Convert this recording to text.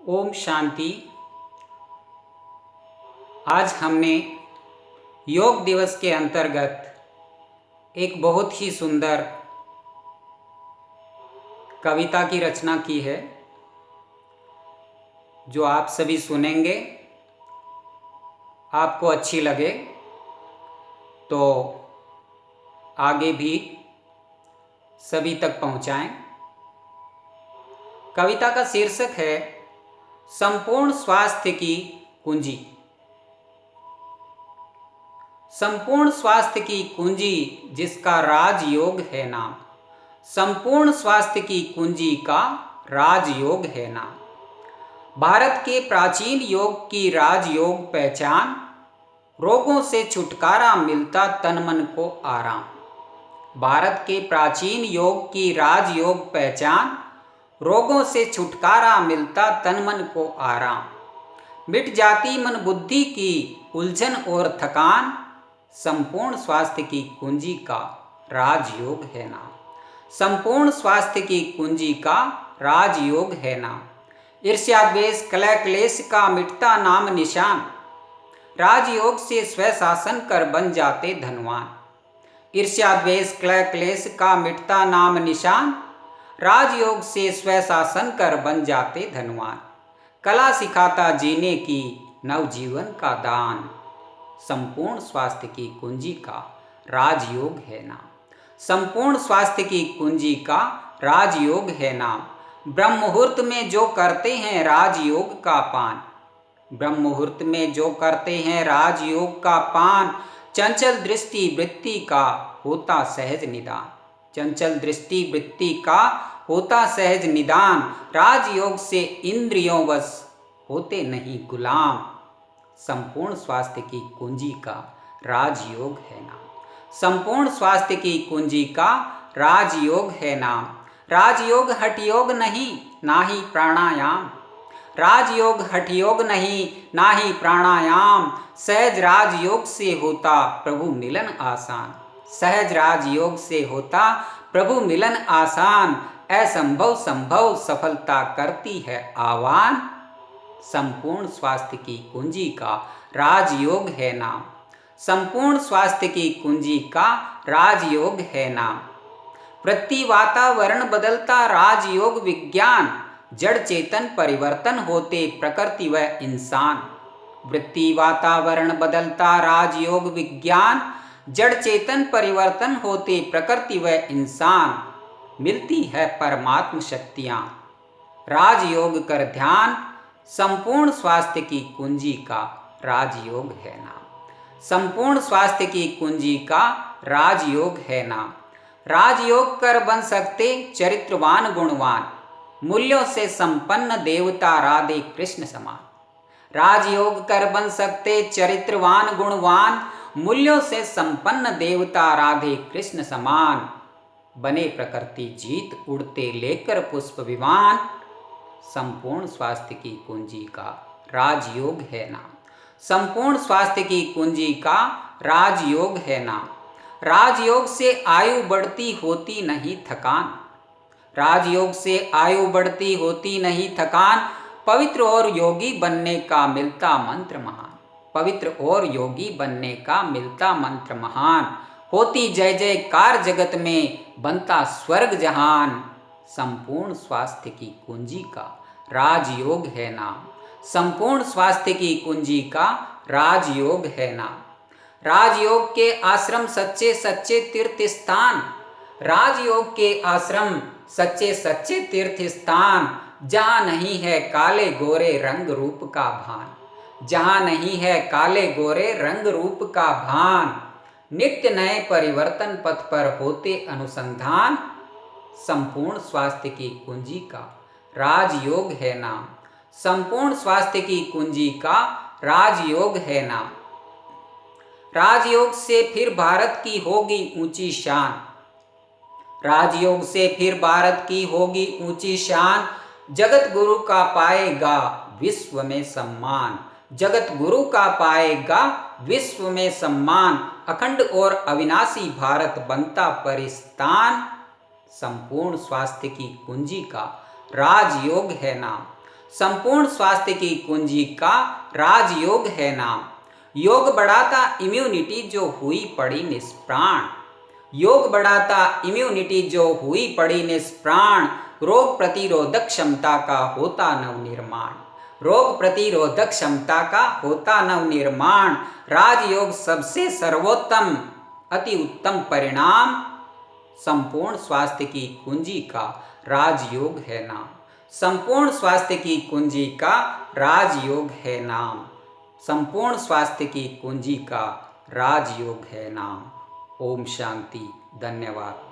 ओम शांति। आज हमने योग दिवस के अंतर्गत एक बहुत ही सुंदर कविता की रचना की है, जो आप सभी सुनेंगे। आपको अच्छी लगे तो आगे भी सभी तक पहुंचाएं। कविता का शीर्षक है संपूर्ण स्वास्थ्य की कुंजी। संपूर्ण स्वास्थ्य की कुंजी जिसका राजयोग है नाम। संपूर्ण स्वास्थ्य की कुंजी का राजयोग है नाम। भारत के प्राचीन योग की राजयोग पहचान, रोगों से छुटकारा मिलता तन मन को आराम। भारत के प्राचीन योग की राजयोग पहचान, रोगों से छुटकारा मिलता तन मन को आराम। मिट जाती मन बुद्धि की उलझन और थकान, संपूर्ण स्वास्थ्य की कुंजी का राजयोग है नाम। संपूर्ण स्वास्थ्य की कुंजी का राजयोग है नाम। ईर्ष्या द्वेष कलह क्लेश का मिटता नाम निशान, राजयोग से स्वशासन कर बन जाते धनवान। ईर्ष्या द्वेष कलह क्लेश का मिटता नाम निशान, राजयोग से स्वशासन कर बन जाते धनवान। कला सिखाता जीने की नवजीवन का दान, संपूर्ण स्वास्थ्य की कुंजी का राजयोग है नाम। संपूर्ण स्वास्थ्य की कुंजी का राजयोग है नाम। ब्रह्म मुहूर्त में जो करते हैं राजयोग का पान, ब्रह्म मुहूर्त में जो करते हैं राजयोग का पान, चंचल दृष्टि वृत्ति का होता सहज निदान। चंचल दृष्टि वृत्ति का होता सहज निदान, राजयोग से इंद्रियों वश होते नहीं गुलाम। संपूर्ण स्वास्थ्य की कुंजी का राजयोग है नाम। संपूर्ण स्वास्थ्य की कुंजी का राजयोग है नाम। राजयोग हठयोग नहीं ना ही प्राणायाम, राजयोग हठयोग नहीं ना ही प्राणायाम। सहज राजयोग से होता प्रभु मिलन आसान, सहज राजयोग से होता प्रभु मिलन आसान। असंभव संभव सफलता करती है आह्वान, संपूर्ण स्वास्थ्य की कुंजी का राजयोग है नाम। संपूर्ण स्वास्थ्य की कुंजी का राजयोग है नाम। वृत्ति वातावरण बदलता राजयोग विज्ञान, जड़ चेतन परिवर्तन होते प्रकृति व इंसान। वृत्ति वातावरण बदलता राजयोग विज्ञान, जड़ चेतन परिवर्तन होते प्रकृति व इंसान। मिलती है परमात्म शक्तियाँ राजयोग कर ध्यान, संपूर्ण स्वास्थ्य की कुंजी का राजयोग है नाम। संपूर्ण स्वास्थ्य की कुंजी का राजयोग है नाम। राजयोग कर बन सकते चरित्रवान गुणवान, मूल्यों से संपन्न देवता राधे कृष्ण समान। राजयोग कर बन सकते चरित्रवान गुणवान, मूल्यों से संपन्न देवता राधे कृष्ण समान। बने प्रकृति जीत उड़ते लेकर पुष्प विमान, संपूर्ण स्वास्थ्य की कुंजी का राजयोग है नाम। संपूर्ण स्वास्थ्य की कुंजी का राजयोग है नाम। राजयोग से आयु बढ़ती होती नहीं थकान, राजयोग से आयु बढ़ती होती नहीं थकान। पवित्र और योगी बनने का मिलता मंत्र महान, पवित्र और योगी बनने का मिलता मंत्र महान। होती जय जयकार जगत में बनता स्वर्ग जहान, संपूर्ण स्वास्थ्य की कुंजी का राजयोग है नाम। संपूर्ण स्वास्थ्य की कुंजी का राजयोग है नाम। राजयोग के आश्रम सच्चे सच्चे तीर्थ स्थान, राजयोग के आश्रम सच्चे सच्चे तीर्थ स्थान। जहाँ नहीं है काले गोरे रंग रूप का भान, जहाँ नहीं है काले गोरे रंग रूप का भान। नित्य नए परिवर्तन पथ पर होते अनुसंधान, संपूर्ण स्वास्थ्य की कुंजी का राजयोग है नाम। संपूर्ण स्वास्थ्य की कुंजी का राजयोग है नाम। राजयोग से फिर भारत की होगी ऊंची शान, राजयोग से फिर भारत की होगी ऊंची शान। जगत गुरु का पाएगा विश्व में सम्मान, जगत गुरु का पाएगा विश्व में सम्मान। अखंड और अविनाशी भारत बनता परिस्तान, संपूर्ण स्वास्थ्य की कुंजी का राजयोग है नाम। संपूर्ण स्वास्थ्य की कुंजी का राजयोग है नाम। योग बढ़ाता इम्यूनिटी जो हुई पड़ी निष्प्राण। योग बढ़ाता इम्यूनिटी जो हुई पड़ी निष्प्राण। रोग प्रतिरोधक क्षमता का होता नवनिर्माण। रोग प्रतिरोधक क्षमता का होता नवनिर्माण। राजयोग सबसे सर्वोत्तम अति उत्तम परिणाम। संपूर्ण स्वास्थ्य की कुंजी का राजयोग है नाम। संपूर्ण स्वास्थ्य की कुंजी का राजयोग है नाम। संपूर्ण स्वास्थ्य की कुंजी का राजयोग है नाम। ओम शांति। धन्यवाद।